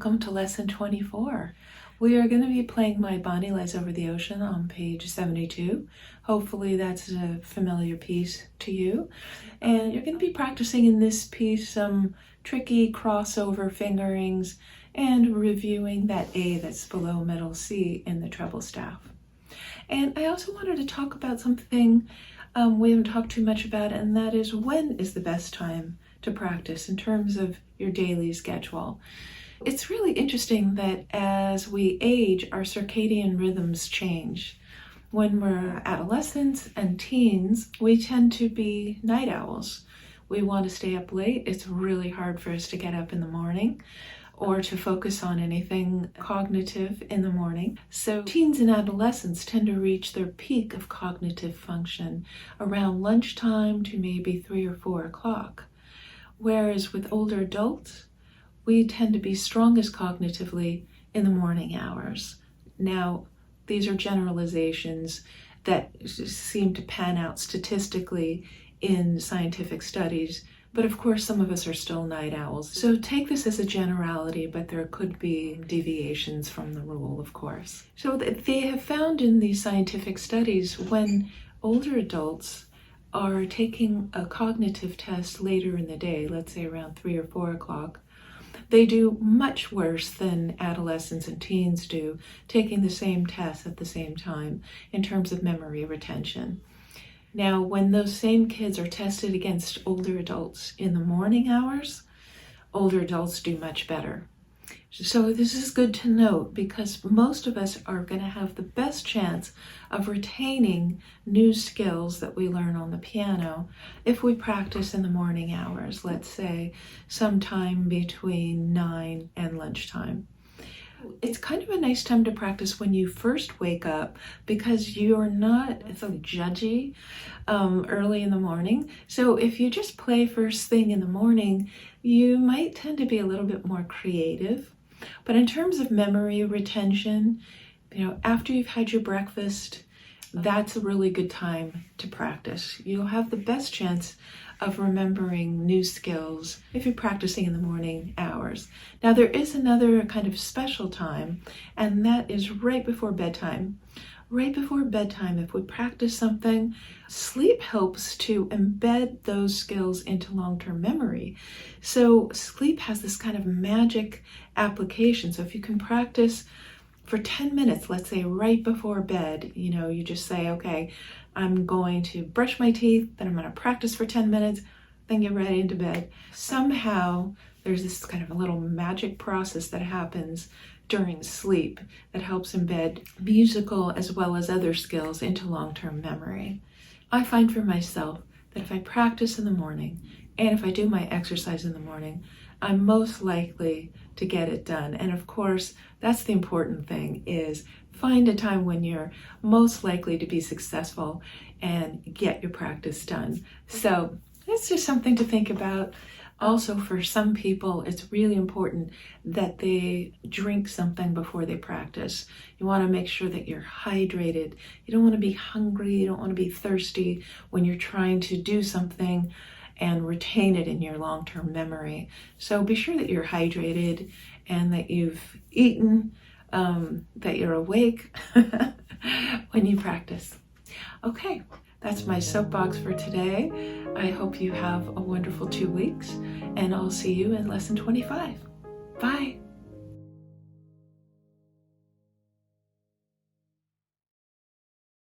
welcome to lesson 24. We are going to be playing My Bonnie Lies Over the Ocean on page 72. Hopefully that's a familiar piece to you. And you're going to be practicing in this piece some tricky crossover fingerings and reviewing that A that's below middle C in the treble staff. And I also wanted to talk about something we haven't talked too much about, and that is when is the best time to practice in terms of your daily schedule. It's really interesting that as we age, our circadian rhythms change. When we're adolescents and teens, we tend to be night owls. We want to stay up late. It's really hard for us to get up in the morning or to focus on anything cognitive in the morning. So teens and adolescents tend to reach their peak of cognitive function around lunchtime to maybe 3 or 4 o'clock. Whereas with older adults, we tend to be strongest cognitively in the morning hours. Now, these are generalizations that seem to pan out statistically in scientific studies, but of course some of us are still night owls. So take this as a generality, but there could be deviations from the rule, of course. So they have found in these scientific studies when older adults are taking a cognitive test later in the day, let's say around 3 or 4 o'clock, they do much worse than adolescents and teens do taking the same test at the same time in terms of memory retention. Now, when those same kids are tested against older adults in the morning hours, older adults do much better. So this is good to note because most of us are going to have the best chance of retaining new skills that we learn on the piano if we practice in the morning hours, let's say sometime between 9 and lunchtime. It's kind of a nice time to practice when you first wake up because you're not so judgy early in the morning. So if you just play first thing in the morning, you might tend to be a little bit more creative. But in terms of memory retention, after you've had your breakfast, that's a really good time to practice. You'll have the best chance of remembering new skills if you're practicing in the morning hours. Now there is another kind of special time, and that is right before bedtime. Right before bedtime, if we practice something, sleep helps to embed those skills into long-term memory. So sleep has this kind of magic application. So if you can practice for 10 minutes, let's say right before bed, you just say, okay, I'm going to brush my teeth, then I'm going to practice for 10 minutes, then get ready into bed. Somehow there's this kind of a little magic process that happens during sleep that helps embed musical as well as other skills into long-term memory. I find for myself that if I practice in the morning and if I do my exercise in the morning, I'm most likely to get it done. And of course, that's the important thing, is find a time when you're most likely to be successful and get your practice done. So it's just something to think about. Also, for some people, it's really important that they drink something before they practice. You want to make sure that you're hydrated. You don't want to be hungry. You don't want to be thirsty when you're trying to do something and retain it in your long-term memory. So be sure that you're hydrated and that you've eaten, that you're awake when you practice. Okay, that's my soapbox for today. I hope you have a wonderful 2 weeks, and I'll see you in lesson 25. Bye.